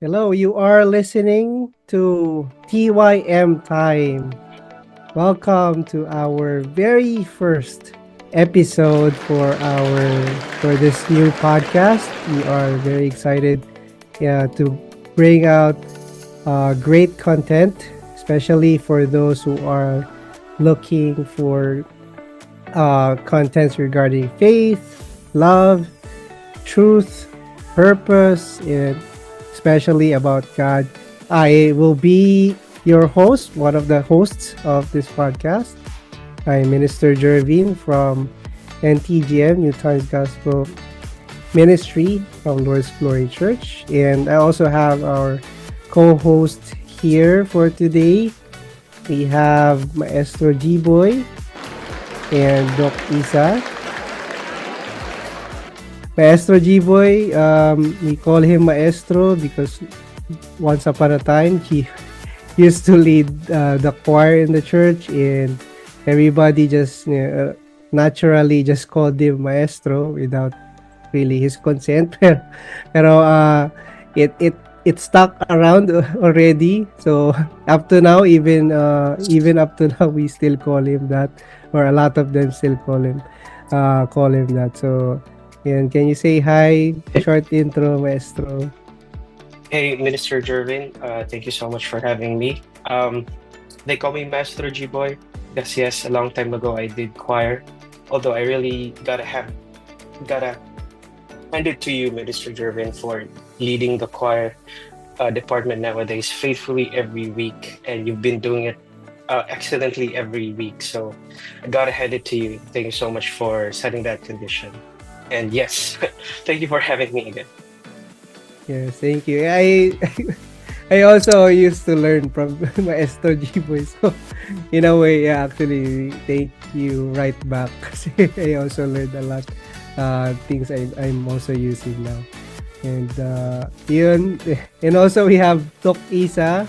Hello, you are listening to TYM Time. Welcome to our very first episode for this new podcast. We are very excited to bring out great content, especially for those who are looking for contents regarding faith, love, truth, purpose, and especially about God. I will be your host, one of the hosts of this podcast. I'm Minister Jervin from NTGM, New Times Gospel Ministry from Lord's Glory Church. And I also have our co-host here for today. We have Maestro G-Boy and Doc Isa. Maestro G-Boy, we call him Maestro because once upon a time he used to lead the choir in the church, and everybody just naturally just called him Maestro without really his consent. Pero it stuck around already. So up to now, even up to now, we still call him that, or a lot of them still call him that. So. And can you say hi? Short intro, Maestro. Hey, Minister Jervin, thank you so much for having me. They call me Master G Boy because yes, a long time ago I did choir. Although I really gotta hand it to you, Minister Jervin, for leading the choir department nowadays faithfully every week, and you've been doing it excellently every week. So I gotta hand it to you. Thank you so much for setting that condition. And yes, thank you for having me again. Yes, thank you. I also used to learn from Maestro G-Boy. So in a way, yeah, actually, thank you right back. Kasi I also learned a lot things I'm also using now. And yun. And also we have Doc Isa.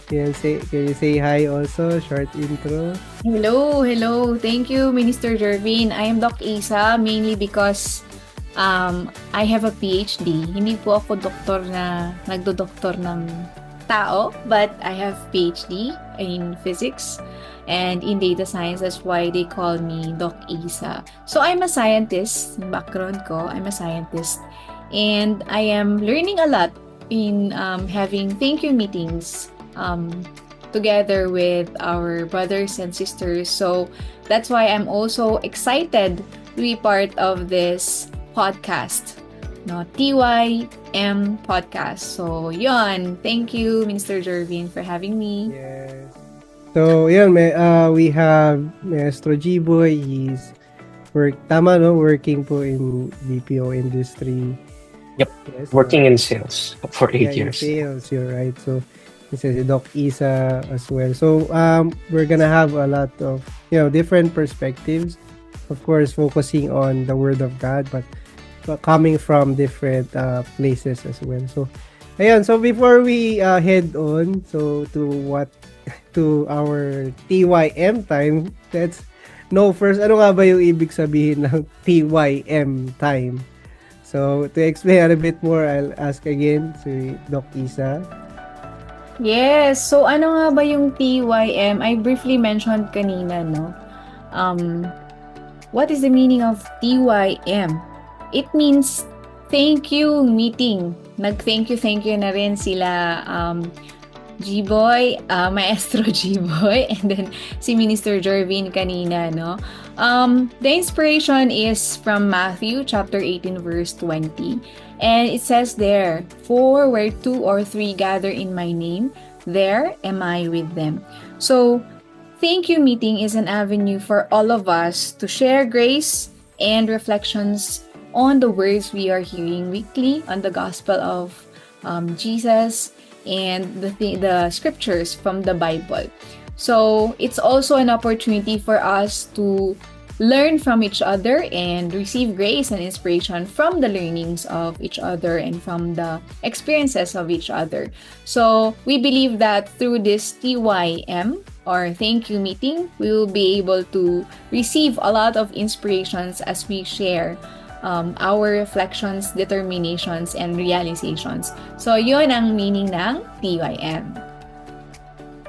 Can you say hi also? Short intro. Hello. Thank you, Minister Jervin. I am Doc Isa mainly because I have a PhD. Hindi po ako doktor na nagdo-doktor ng tao, but I have PhD in physics and in data science. That's why they call me Doc Isa. So I'm a scientist. Background ko, I'm a scientist. And I am learning a lot in having thank you meetings together with our brothers and sisters. So that's why I'm also excited to be part of this podcast, no, TYM podcast. So yun, thank you, Minister Jervin, for having me. Yes. So yun, we have Maestro G-Boy. He's working po in BPO industry. Yep, Yes, working in sales for 8 years. In sales, you're right. So this is Doc Isa as well. So we're gonna have a lot of different perspectives, of course, focusing on the Word of God, but coming from different places as well. So ayan. So before we head on to our TYM time, let's know first ano nga ba yung ibig sabihin ng TYM time. So to explain a bit more, I'll ask again si Doc Isa. Yes. So, ano nga ba yung TYM? I briefly mentioned kanina, no? What is the meaning of TYM? It means thank you meeting. Nag-thank you na rin sila G-Boy, Maestro G-Boy, and then si Minister Jervin kanina, no? The inspiration is from Matthew chapter 18 verse 20. And it says there, "For where 2 or 3 gather in my name, there am I with them." So, thank you meeting is an avenue for all of us to share grace and reflections on the words we are hearing weekly on the gospel of Jesus and the scriptures from the Bible. So, it's also an opportunity for us to learn from each other and receive grace and inspiration from the learnings of each other and from the experiences of each other. So we believe that through this TYM or thank you meeting, we will be able to receive a lot of inspirations as we share our reflections, determinations, and realizations. So, yun ang meaning ng TYM.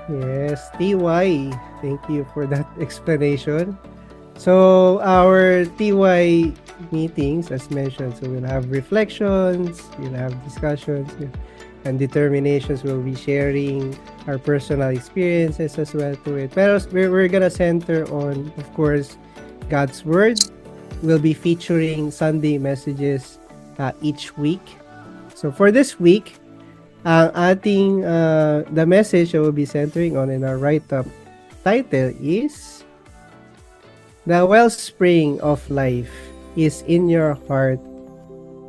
Yes, TY. Thank you for that explanation. So our TY meetings, as mentioned, so we'll have reflections, we'll have discussions, and determinations. We'll be sharing our personal experiences as well to it. But we're gonna center on, of course, God's Word. We'll be featuring Sunday messages each week. So for this week, ang ating the message that we'll be centering on in our write-up title is The Wellspring of Life is in Your Heart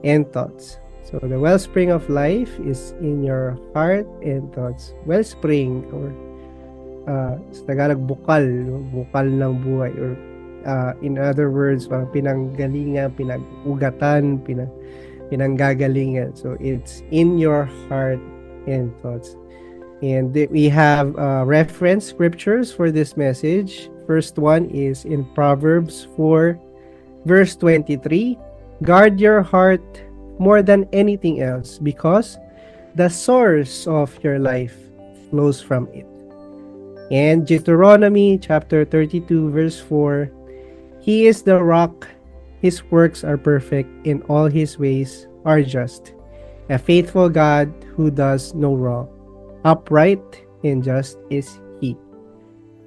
and Thoughts. So the wellspring of life is in your heart and thoughts. Wellspring or sa Tagalog bukal, no? Bukal ng buhay or in other words, pinanggalingan, pinag-ugatan, pinanggagalingan. So it's in your heart and thoughts. And we have reference scriptures for this message. First one is in Proverbs 4, verse 23. Guard your heart more than anything else because the source of your life flows from it. And Deuteronomy chapter 32, verse 4. He is the rock. His works are perfect, in all his ways are just. A faithful God who does no wrong. Upright and just is he.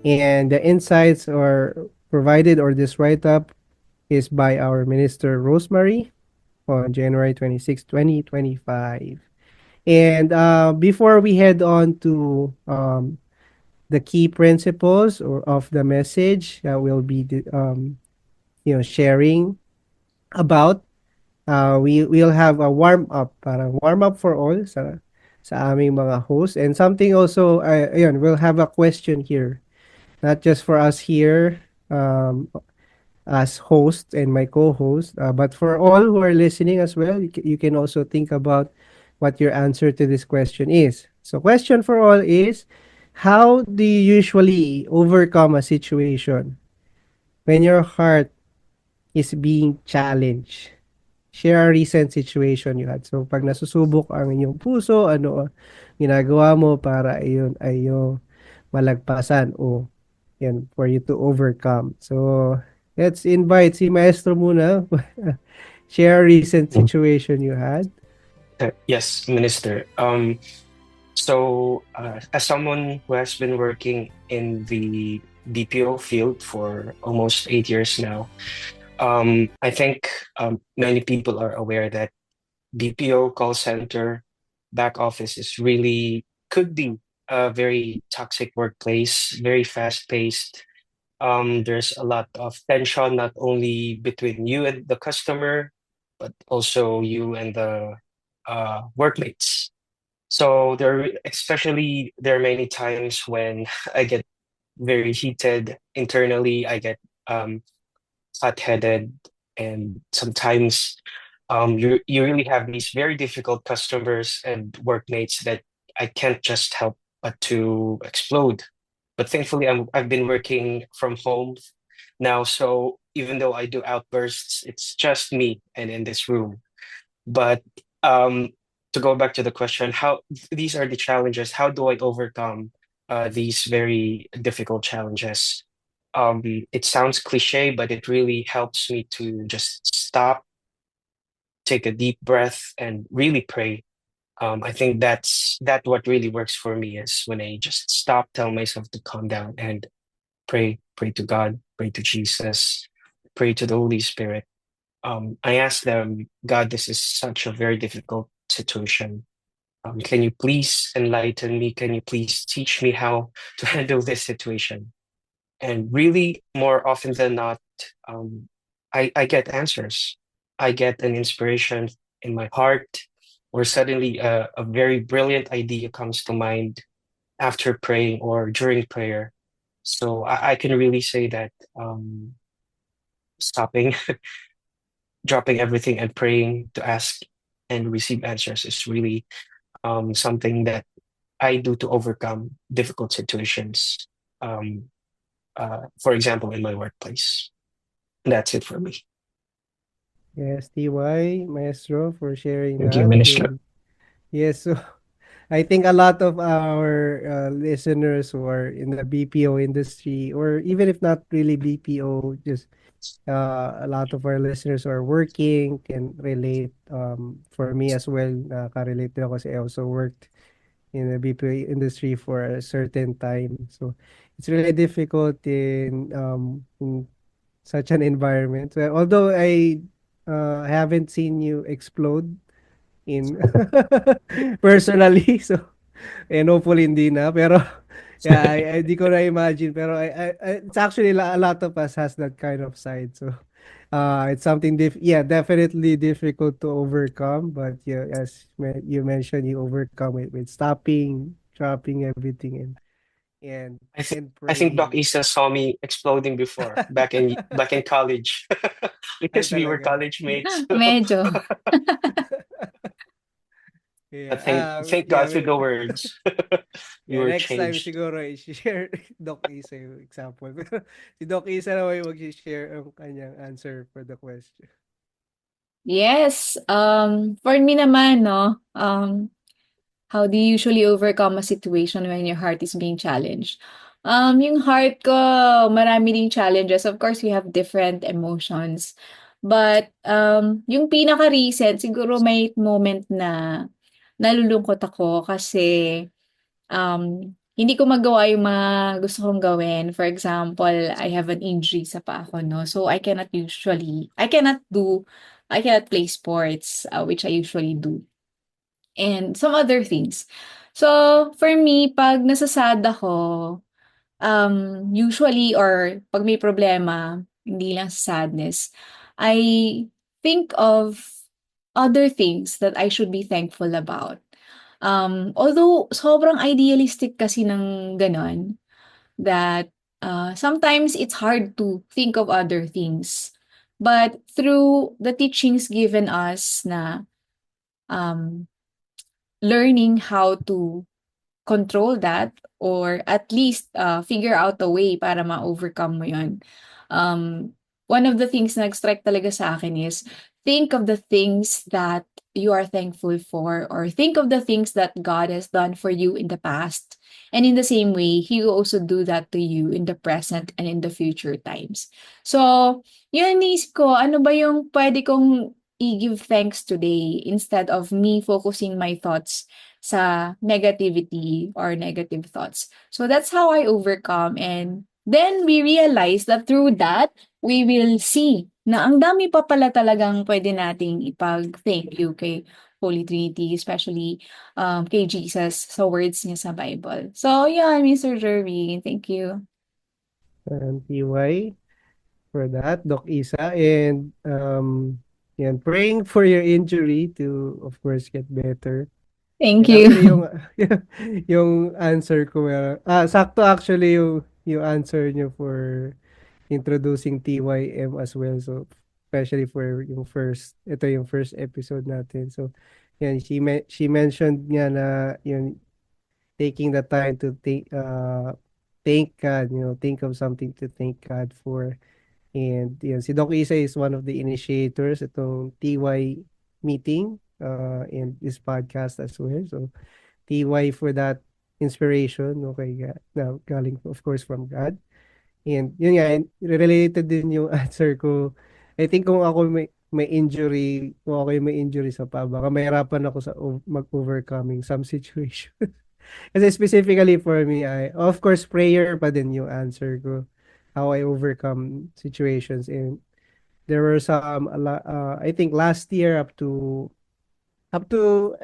And the insights are provided, or this write-up is by our minister Rosemary on January 26, 2025. And before we head on to the key principles of the message that we'll be sharing about, we'll have a warm-up, parang warm-up for all sa aming mga hosts. And something also, we'll have a question here, not just for us here as host and my co-host, but for all who are listening as well. You can also think about what your answer to this question is. So question for all is, how do you usually overcome a situation when your heart is being challenged? Share a recent situation you had. So pag nasusubok ang inyong puso, ano ginagawa mo para iyon ay yung malagpasan o yan, for you to overcome. So let's invite si Maestro muna. Share a recent situation you had. Yes, Minister. As someone who has been working in the BPO field for almost 8 years now, I think many people are aware that BPO call center back office could be a very toxic workplace, very fast paced. There's a lot of tension, not only between you and the customer, but also you and the workmates. So there are many times when I get very heated internally. I get hot-headed, and sometimes you really have these very difficult customers and workmates that I can't just help but to explode. But thankfully, I've been working from home now, so even though I do outbursts, it's just me and in this room. But um, to go back to the question, how these are the challenges. How do I overcome these very difficult challenges? It sounds cliche, but it really helps me to just stop, take a deep breath, and really pray. I think that what really works for me is when I just stop, tell myself to calm down and pray to God, pray to Jesus, pray to the Holy Spirit. I ask them, God, this is such a very difficult situation. Can you please enlighten me? Can you please teach me how to handle this situation? And really, more often than not, I get answers. I get an inspiration in my heart, or suddenly a very brilliant idea comes to mind after praying or during prayer. So I can really say that stopping, dropping everything, and praying to ask and receive answers is really something that I do to overcome difficult situations. For example, in my workplace. That's it for me. Yes, TY, Maestro, for sharing Thank you, that. Minister. And yes, so I think a lot of our listeners who are in the BPO industry, or even if not really BPO, just a lot of our listeners who are working can relate. For me as well, ka-relate din ako kasi I also worked in the BPO industry for a certain time. So it's really difficult in such an environment. Well, although I haven't seen you explode in personally, so and hopefully hindi na. Pero yeah, I di ko na imagine. Pero it's actually a lot of us has that kind of side. So it's something yeah, definitely difficult to overcome. But yeah, as you mentioned, you overcome it with stopping, dropping everything, and and I think Doc praying. Isa saw me exploding before back in college Ay because we were talaga. college mates. Medyo. Yeah, But thank yeah, God for the words. We yeah, were next time changed. siguro i-share Doc Isa yung example. Pero si Doc Isa naman yung mag-share ang kanyang answer for the question. Yes, for me naman, no, how do you usually overcome a situation when your heart is being challenged? Yung heart ko, marami ding challenges. Of course, we have different emotions. But, yung pinaka-recent, siguro may moment na nalulungkot ako kasi hindi ko magawa yung mga gusto kong gawin. For example, I have an injury sa paa ko, no? So, I cannot play sports, which I usually do. And some other things. So, for me, pag nasasad ako, usually or pag may problema, hindi lang sa sadness, I think of other things that I should be thankful about. Although sobrang idealistic kasi ng gano'n that sometimes it's hard to think of other things. But through the teachings given us na um, learning how to control that or at least figure out a way para ma-overcome mo yun. One of the things na nag-strike talaga sa akin is think of the things that you are thankful for or think of the things that God has done for you in the past. And in the same way, He will also do that to you in the present and in the future times. So, yun inisip ko, ano ba yung pwede kong i-give thanks today instead of me focusing my thoughts sa negativity or negative thoughts. So that's how I overcome. And then we realize that through that, we will see na ang dami pa pala talagang pwede nating ipag-thank you kay Holy Trinity, especially kay Jesus sa words niya sa Bible. So, yeah, Mr. Jervy, thank you. TY for that, Doc Isa. And yan, praying for your injury to, of course, get better. Thank And you. actually, yung, yung answer ko, sakto actually yung answer nyo for introducing TYM as well. So, especially for ito yung first episode natin. So, yan, she mentioned nga na yun, taking the time to thank God, think of something to thank God for. And yan, si Doc Isa is one of the initiators itong TY meeting and this podcast as well. So, TY for that inspiration, okay, na galing of course from God. And yun nga, and related din yung answer ko. I think kung ako may injury, kung ako yung may injury sa paa, baka mahirapan ako sa mag-overcoming some situation. Kasi specifically for me, of course, prayer pa din yung answer ko. How I overcome situations. And there were I think last year up to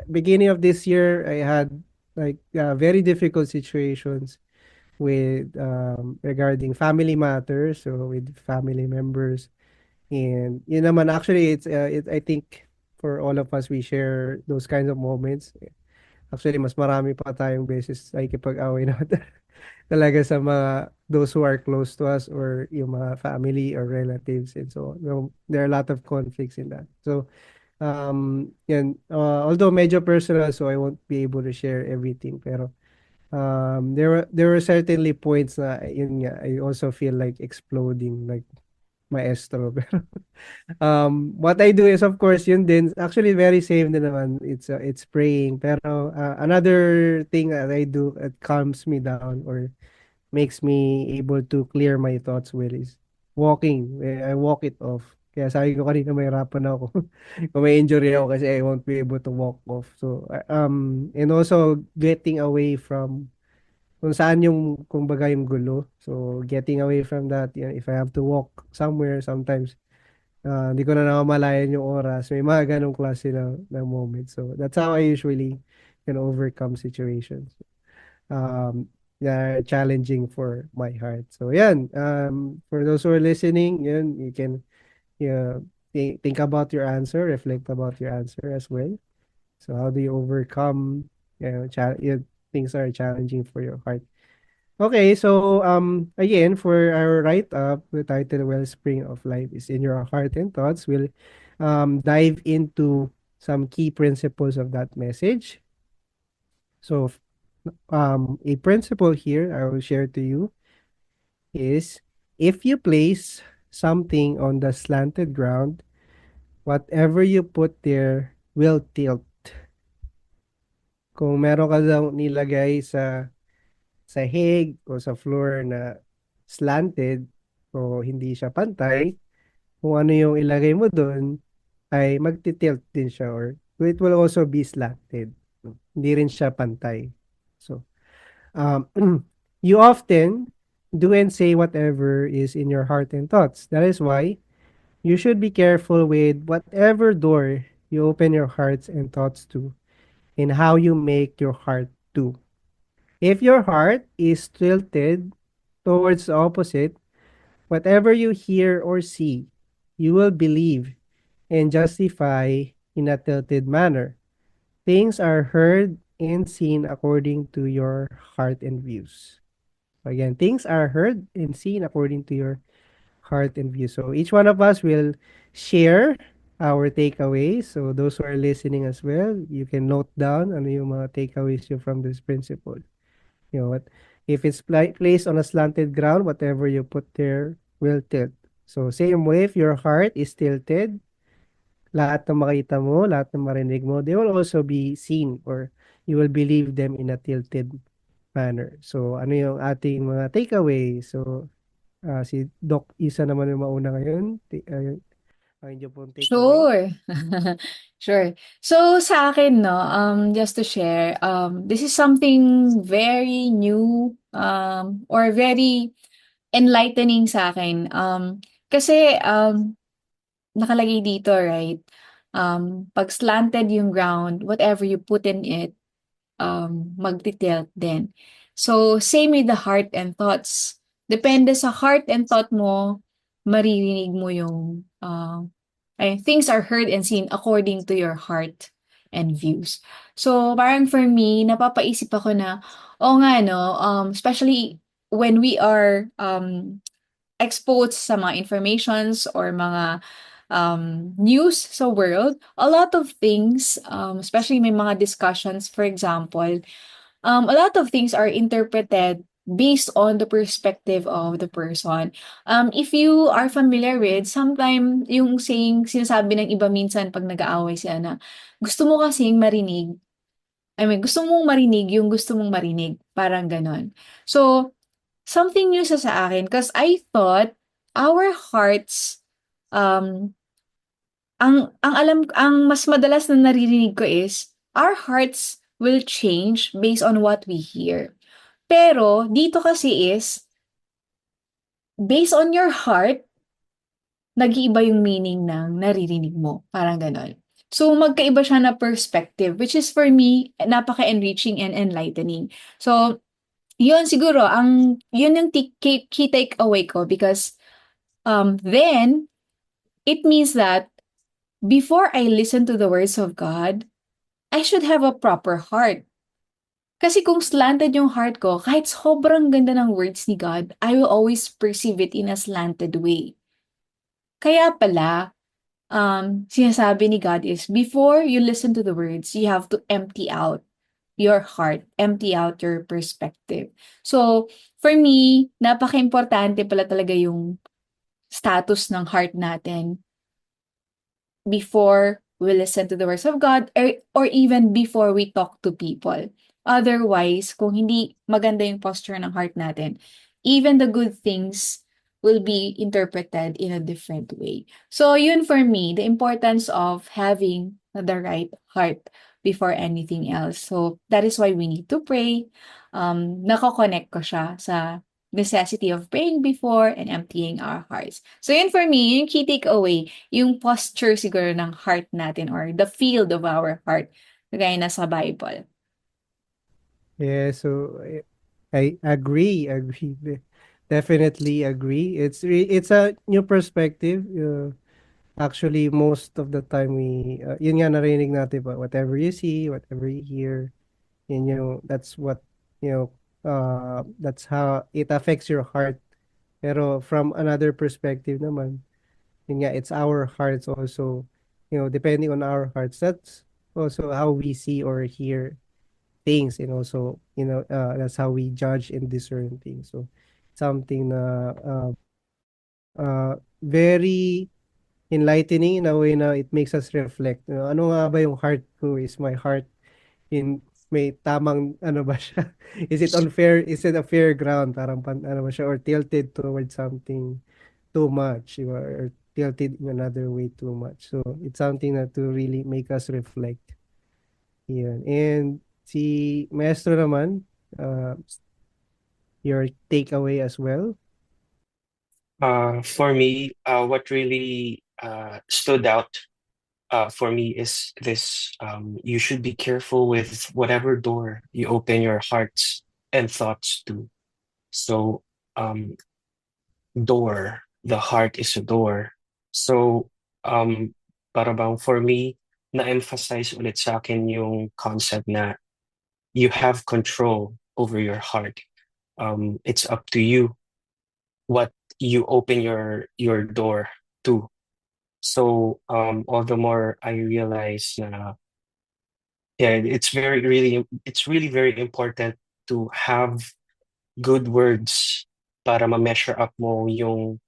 beginning of this year, I had like very difficult situations with regarding family matters, so with family members. And yun naman, actually, I think for all of us, we share those kinds of moments. Actually, mas marami pa tayong beses ay kipag-away na talaga sa mga those who are close to us or yung mga family or relatives and so on. No, there are a lot of conflicts in that. So, although medyo personal, so I won't be able to share everything, pero there were certainly points na yun nga, I also feel like exploding, like maestro. Pero what I do is of course yun din actually very same din naman. It's praying. Pero another thing that I do that calms me down or makes me able to clear my thoughts well is walking. I walk it off. Kaya sabi ko kanina mahirapan ako. Kung may injury ako kasi I won't be able to walk off. So, and also getting away from kung saan yung, kumbaga yung gulo. So, getting away from that, if I have to walk somewhere, sometimes, hindi ko na namamalayan yung oras. May mga ganong klase na moment. So, that's how I usually can overcome situations. Yeah, challenging for my heart. So, yan. For those who are listening, yan, you can think about your answer, reflect about your answer as well. So, how do you overcome, things are challenging for your heart? Okay, so again, for our write-up, the title Wellspring of Life is in your heart and thoughts. We'll dive into some key principles of that message. So a principle here I will share to you is if you place something on the slanted ground, whatever you put there will tilt. Kung meron ka daw nilagay sa sahig o sa floor na slanted o hindi siya pantay, kung ano yung ilagay mo doon ay magtitilt din siya or it will also be slanted. Hindi rin siya pantay. So, um, you often do and say whatever is in your heart and thoughts. That is why you should be careful with whatever door you open your hearts and thoughts to and how you make your heart do. If your heart is tilted towards the opposite, whatever you hear or see, you will believe and justify in a tilted manner. Things are heard and seen according to your heart and views. Again, things are heard and seen according to your heart and views. So each one of us will share our takeaways. So those who are listening as well, you can note down ano yung mga takeaways you from this principle. You know what? If it's placed on a slanted ground, whatever you put there will tilt. So same way, if your heart is tilted, lahat ng makita mo, lahat ng marinig mo, they will also be seen or you will believe them in a tilted manner. So ano yung ating mga takeaway? So si Doc Isa naman yung mauna ngayon. Ang inyo pong takeaway. Sure. Sure. So sa akin, no, just to share, this is something very new, or very enlightening sa akin. Kasi, nakalagay dito, right? Pag slanted yung ground, whatever you put in it, magtitilt din. So, same with the heart and thoughts. Depende sa heart and thought mo, maririnig mo yung, things are heard and seen according to your heart and views. So, parang for me, napapaisip ako na, oo nga, no, especially when we are exposed sa mga informations or mga news sa world, a lot of things, especially may mga discussions, for example, a lot of things are interpreted based on the perspective of the person. If you are familiar with, sometimes yung saying, sinasabi ng iba minsan pag nag-aaway sila na, gusto mo kasing marinig, gusto mong marinig yung gusto mong marinig. Parang ganon. So, something new sa akin because I thought our hearts, ang mas madalas na naririnig ko is, our hearts will change based on what we hear. Pero, dito kasi is, based on your heart, nag-iiba yung meaning ng naririnig mo. Parang ganon. So, magkaiba siya na perspective, which is for me, napaka-enriching and enlightening. So, yun siguro, yun yung key takeaway ko because then, it means that before I listen to the words of God, I should have a proper heart. Kasi kung slanted yung heart ko, kahit sobrang ganda ng words ni God, I will always perceive it in a slanted way. Kaya pala, sinasabi ni God is, before you listen to the words, you have to empty out your heart, empty out your perspective. So, for me, napaka-importante pala talaga yung status ng heart natin before we listen to the words of God, or even before we talk to people. Otherwise, kung hindi maganda yung posture ng heart natin, even the good things will be interpreted in a different way. So yun for me, the importance of having the right heart before anything else. So that is why we need to pray. Nako-connect ko siya sa necessity of praying before and emptying our hearts. So yun for me, yung key takeaway, yung posture siguro ng heart natin or the field of our heart, kagaya na sa Bible. Yeah, so I agree. Definitely agree. It's a new perspective. Actually, most of the time yun nga narinig natin ba, whatever you see, whatever you hear, yun that's what, you know, that's how it affects your heart. Pero from another perspective naman, yun nga, it's our hearts also, depending on our hearts, that's also how we see or hear things, and also, that's how we judge and discern things. So, something na very enlightening in a way na it makes us reflect. Ano nga ba yung heart ko? Is my heart in may tamang ano ba siya? Is it unfair? Is it a fair ground? Parang ano ba siya? Or tilted towards something too much, or tilted in another way too much. So it's something that to really make us reflect. Yan. And si Maestro naman, your takeaway as well. For me, what really stood out for me is this: you should be careful with whatever door you open your hearts and thoughts to. So, the heart is a door. So, para bang for me, na-emphasize ulit sa akin yung concept na you have control over your heart. It's up to you what you open your door to. So all the more I realize na yeah, it's really very important to have good words para ma-measure up mo yung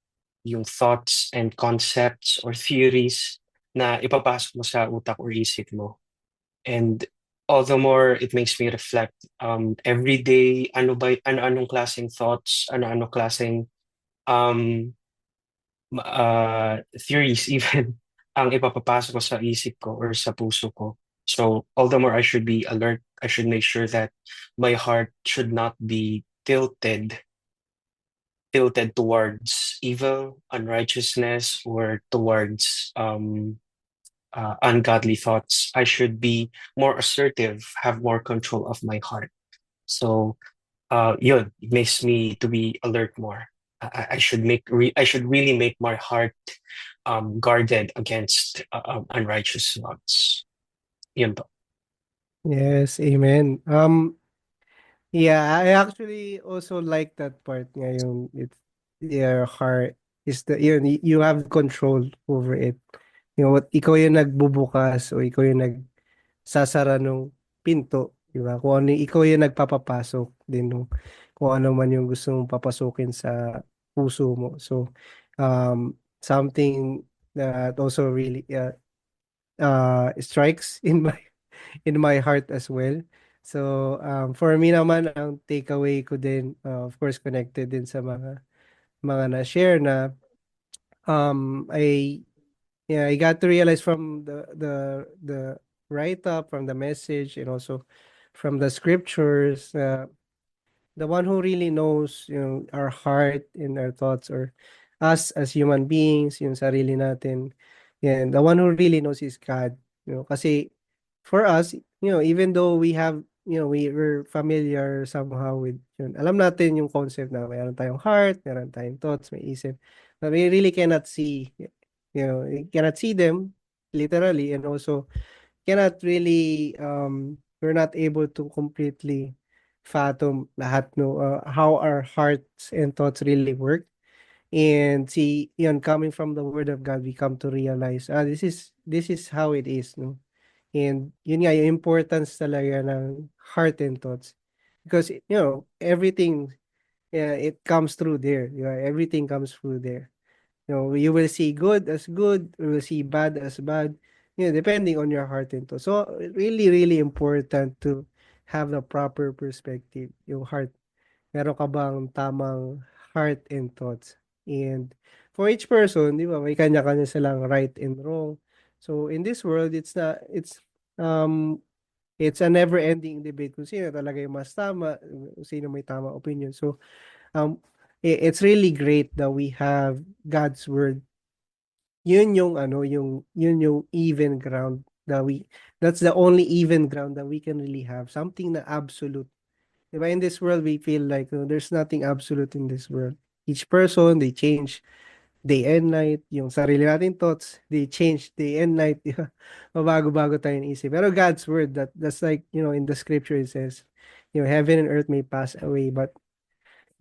thoughts and concepts or theories na ipapasok mo sa utak or isip mo. And all the more it makes me reflect every day, ano-anong klaseng thoughts, ano-ano klaseng um theories even ang ipapapasok ko sa isip ko or sa puso ko. So all the more I should be alert. I should make sure that my heart should not be tilted towards evil, unrighteousness, or towards ungodly thoughts. I should be more assertive, have more control of my heart. So yun, it makes me to be alert more. I should really make my heart guarded against unrighteous thoughts. Yun po. Yes, amen. Yeah, I actually also like that part nga yung it's your heart is you have control over it. What ikaw yung nagbubukas o ikaw yung nagsasara ng pinto, di ba? Kung ano ikaw yung nagpapapasok din nung kung ano man yung gusto mong papasukin sa puso mo. So something that also really strikes in my heart as well. So, for me naman, ang takeaway ko din, of course, connected din sa mga na-share na, I, yeah, I got to realize from the write-up, from the message, and also from the scriptures, the one who really knows, our heart and our thoughts, or us as human beings, yung sarili natin, and the one who really knows is God. Kasi for us, even though we're familiar somehow with yun. Alam natin yung concept na mayroon tayong heart, mayroon tayong thoughts, may isip. But we really cannot see, you cannot see them literally, and also cannot really we're not able to completely fathom lahat, no, how our hearts and thoughts really work. And see, yun, coming from the word of God, we come to realize, this is how it is, no. And yun nga, yung importance talaga ng heart and thoughts, because everything, yeah, it comes through there, everything comes through there. You will see good as good, you will see bad as bad, depending on your heart and thoughts. So really, really important to have the proper perspective, yung heart. Meron ka bang tamang heart and thoughts? And for each person, di ba, may kanya-kanya silang right and wrong. So in this world, um it's a never-ending debate kung sino talaga yung mas tama, kung sino may tamang opinion. So it's really great that we have God's word. Yun yung yun yung even ground that's the only even ground that we can really have. Something na absolute. Diba, in this world, we feel like there's nothing absolute in this world. Each person, they change day and night. Yung sarili nating thoughts, they change day and night. Diba? Mabago-bago tayo isip. Pero God's word, that's like, in the scripture, it says, heaven and earth may pass away, but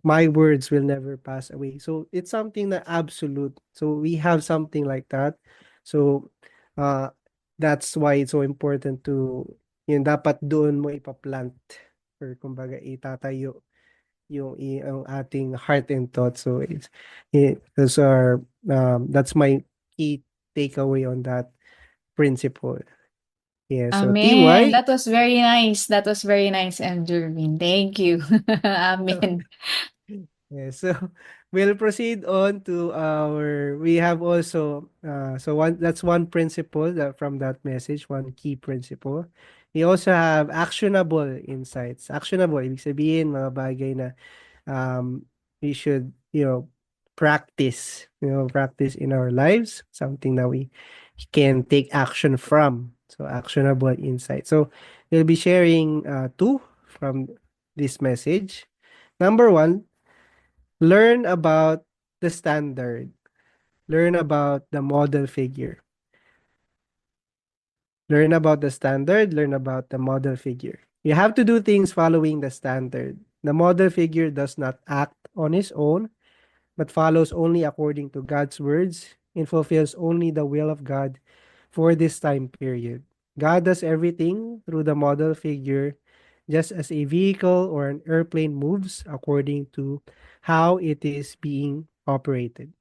my words will never pass away. So it's something na absolute. So we have something like that. So uh that's why it's so important to dapat doon mo ipaplant or kumbaga itatayo ang ating heart and thoughts. So those are that's my key takeaway on that principle. Yeah, so Amen. TY. That was very nice. That was very nice, and Jervin. Thank you. Amen. Yeah, so we'll proceed on to we have also so that's one principle from that message, one key principle. We also have actionable insights. Actionable, ibig sabihin mga bagay na we should, practice in our lives, something that we can take action from. So actionable insight. So we'll be sharing two from this message. Number one, learn about the standard. Learn about the model figure. Learn about the standard. Learn about the model figure. You have to do things following the standard. The model figure does not act on his own, but follows only according to God's words and fulfills only the will of God for this time period. God does everything through the model figure, just as a vehicle or an airplane moves according to how it is being operated.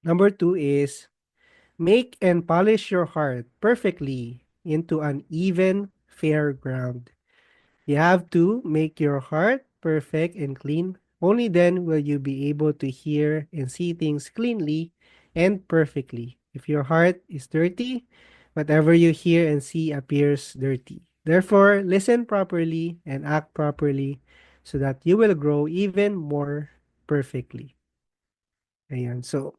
Number two is make and polish your heart perfectly into an even, fair ground. You have to make your heart perfect and clean. Only then will you be able to hear and see things cleanly and perfectly. If your heart is dirty, whatever you hear and see appears dirty. Therefore, listen properly and act properly so that you will grow even more perfectly. Ayan. So,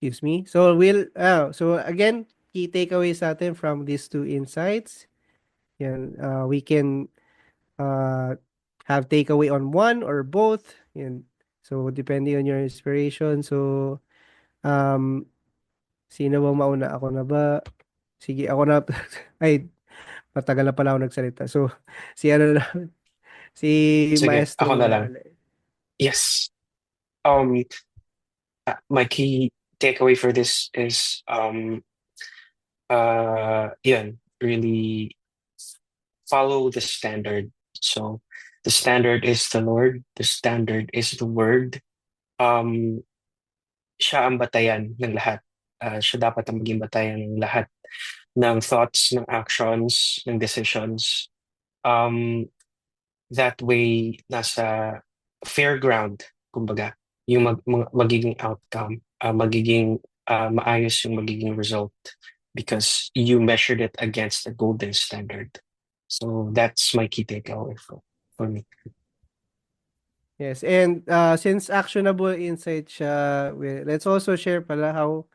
excuse me. So again, key takeaways natin from these two insights. Yan, we can uh, have takeaway on one or both. Yan. So, depending on your inspiration. So, um, sino ba mauna? Ako na ba? Sige, ako na. Ay, matagal na pala ako nagsalita. So, si ano na, si Sige, ako Maestro na na lang. ulit. Yes. Um, my key takeaway for this is yun, really follow the standard. So the standard is the Lord, the standard is the word. Um, siya ang batayan ng lahat. Siya dapat ang maging batayan ng lahat ng thoughts, ng actions, ng decisions. Um, that way, nasa fair ground, kumbaga, yung magiging outcome, magiging maayos yung magiging result because you measured it against a golden standard. So that's my key takeaway for me. Yes, and since actionable insight siya, let's also share pala how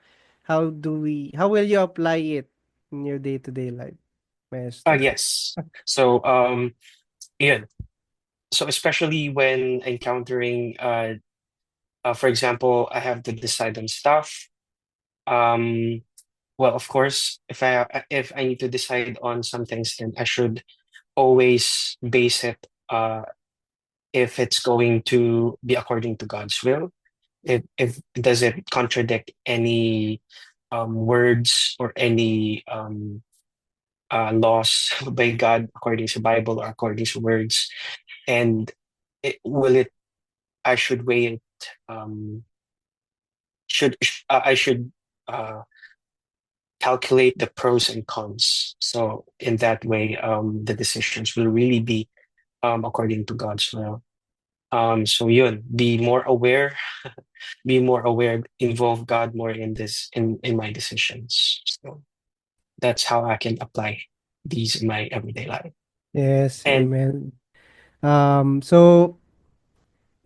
will you apply it in your day-to-day life, Maestro? Yes. So yun. So especially when encountering for example, I have to decide on stuff. Um, well, of course, if I need to decide on some things, then I should always base it if it's going to be according to God's will. If does it contradict any words or any laws by God according to Bible or according to words, and will it? I should weigh it I should uh, calculate the pros and cons. So in that way, the decisions will really be according to God's will. So yun, be more aware, involve God more in this in my decisions. So that's how I can apply these in my everyday life. Yes, And amen. So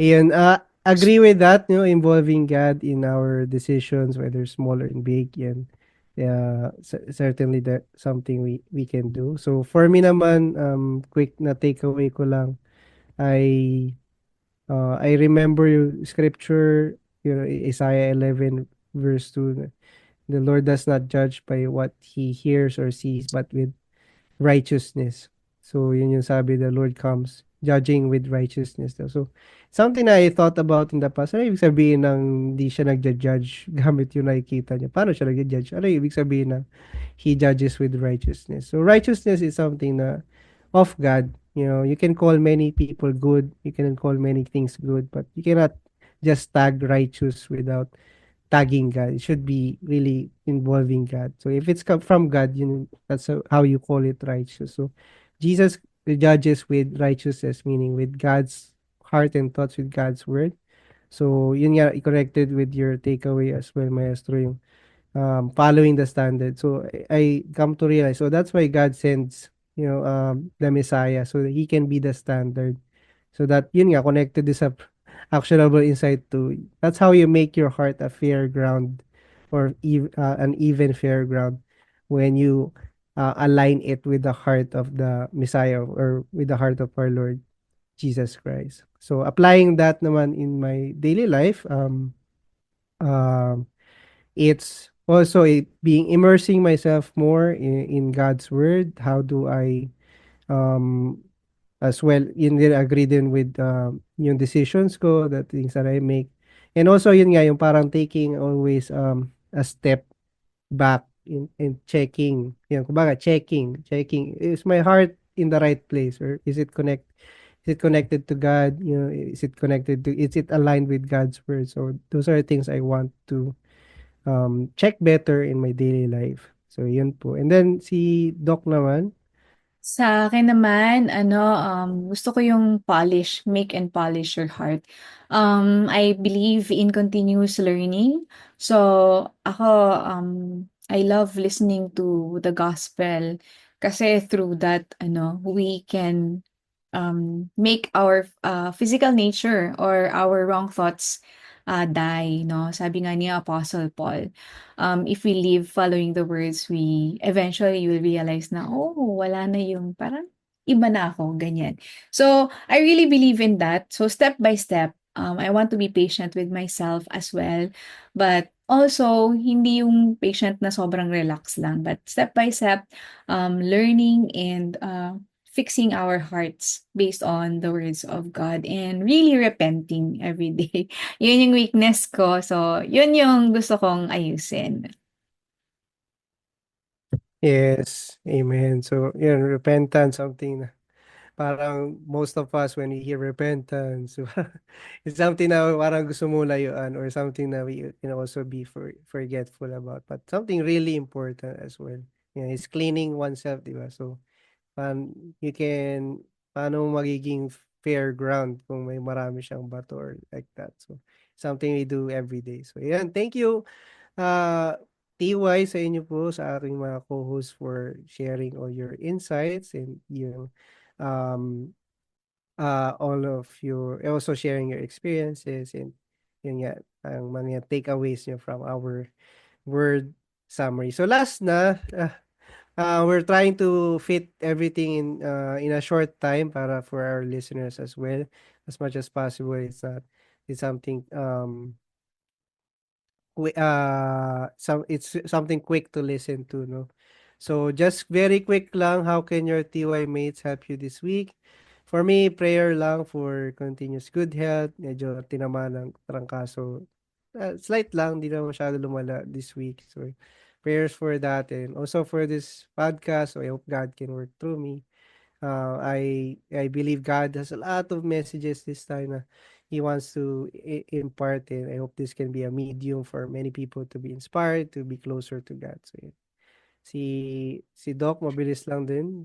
Iyon, agree with that, involving God in our decisions, whether small or big, yan. Yeah, certainly that something we can do. So for me naman, quick na takeaway ko lang, I I remember yung scripture, Isaiah 11 verse 2. The Lord does not judge by what he hears or sees, but with righteousness. So, yun yung sabi, the Lord comes judging with righteousness daw. So, something na I thought about in the past, ano ibig sabihin ng di siya nagja-judge gamit yung nakikita niya? Paano siya nagja-judge? Ano ibig sabihin na he judges with righteousness? So, righteousness is something na of God. You can call many people good. You can call many things good, but you cannot just tag righteous without tagging God. It should be really involving God. So if it's come from God, that's how you call it righteous. So Jesus judges with righteousness, meaning with God's heart and thoughts, with God's word. So yun nga, connected with your takeaway as well, Maestro, yung following the standard. So I come to realize, so that's why God sends, the Messiah, so that he can be the standard. So that, yun nga, connected this up, actionable insight to, that's how you make your heart a fair ground, or an even fair ground, when you align it with the heart of the Messiah, or with the heart of our Lord Jesus Christ. So applying that naman in my daily life, um, it's also being immersing myself more in God's word. How do I, um as well, yun din, agree din with yung decisions ko, the things that I make. And also yun nga, yung parang taking always a step back in checking. Yan, kumbaga checking, is my heart in the right place, or is it connected to God? Is it aligned with God's word? So those are things I want to check better in my daily life. So, yun po. And then, si Doc naman. Sa akin naman, gusto ko yung polish, make and polish your heart. I believe in continuous learning. So, ako, I love listening to the gospel kasi through that, we can make our physical nature or our wrong thoughts die, no? Sabi nga ni Apostle Paul, if we live following the words, we eventually will realize na, oh, wala na yung parang iba na ako, ganyan. So, I really believe in that. So, step by step, I want to be patient with myself as well. But also, hindi yung patient na sobrang relax lang. But step by step, learning and fixing our hearts based on the words of God and really repenting every day. Yun yung weakness ko. So, yun yung gusto kong ayusin. Yes, amen. So, yun, repentance, something na parang most of us, when we hear repentance, it's something na parang gusto mo layuan, or something na we can also be forgetful about. But something really important as well. It's cleaning oneself, di ba? So, pan you can paano magiging fair ground kung may marami siyang bato, or like that. So, something we do every day. So, yan. Thank you, uh, TY, sa inyo po, sa aking mga co-hosts, for sharing all your insights, and um, all of your, also sharing your experiences, and yun nga, ang mga takeaways nyo from our word summary. So last na, we're trying to fit everything in a short time, para for our listeners as well, as much as possible. It's something it's something quick to listen to, no? So just very quick lang, how can your TY mates help you this week? For me, prayer lang for continuous good health. Medyo tinamaan ng trangkaso. Slight lang, di na masyado lumala this week. So prayers for that, and also for this podcast. So I hope God can work through me. I believe God has a lot of messages this time na He wants to impart, and I hope this can be a medium for many people to be inspired, to be closer to God. So, yun. Si Doc, mabilis lang din.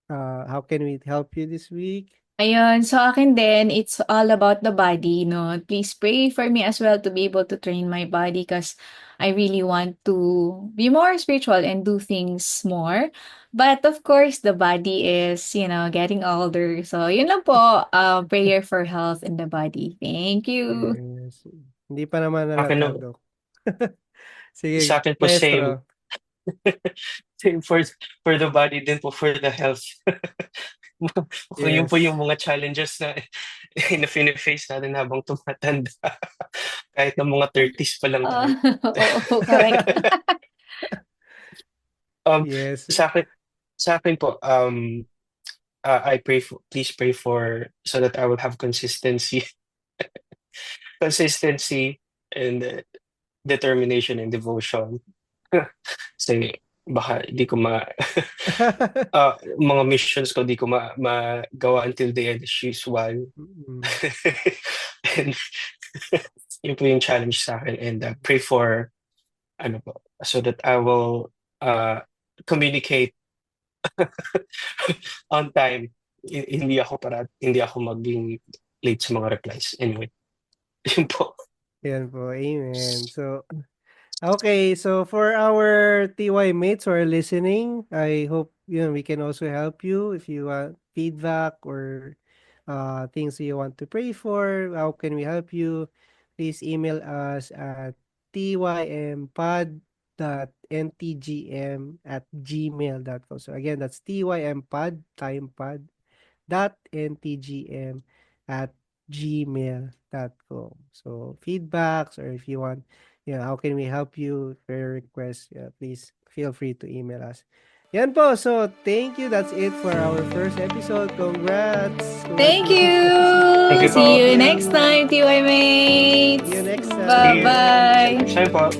How can we help you this week? Ayun, so akin din, it's all about the body, no? Please pray for me as well to be able to train my body because I really want to be more spiritual and do things more. But of course, the body is, getting older. So, yun lang po, prayer for health in the body. Thank you. Yes. Hindi pa naman Sa akin, halata, Doc. Sige, sa akin po same. maestro. Same for the body din po, for the health. Yun po yung Yes. mga challenges na face natin habang tumatanda. Kahit ng mga 30s pa lang tayo. Oo, correct. Yes. Sa akin po, please pray for so that I will have consistency and determination and devotion. Kasi baka di ko mga missions ko di ko magawa until the end as usual. Mm. And yun po yung challenge sa akin, and pray for so that I will communicate on time. Hindi ako maging late sa mga replies. Anyway, yun po. Yan po. Amen. So, okay. So, for our TY mates who are listening, I hope we can also help you if you want feedback or things you want to pray for. How can we help you? Please email us at tympod.ntgm@gmail.com. So again, that's tympod, timepod, ntgm@gmail.com. So feedbacks, or if you want, how can we help you, for requests, please feel free to email us. Yan po. So thank you. That's it for our first episode. Congrats. Thank you. Thank you po. See you next time, TY mates. See you next time. Bye-bye. Siya po.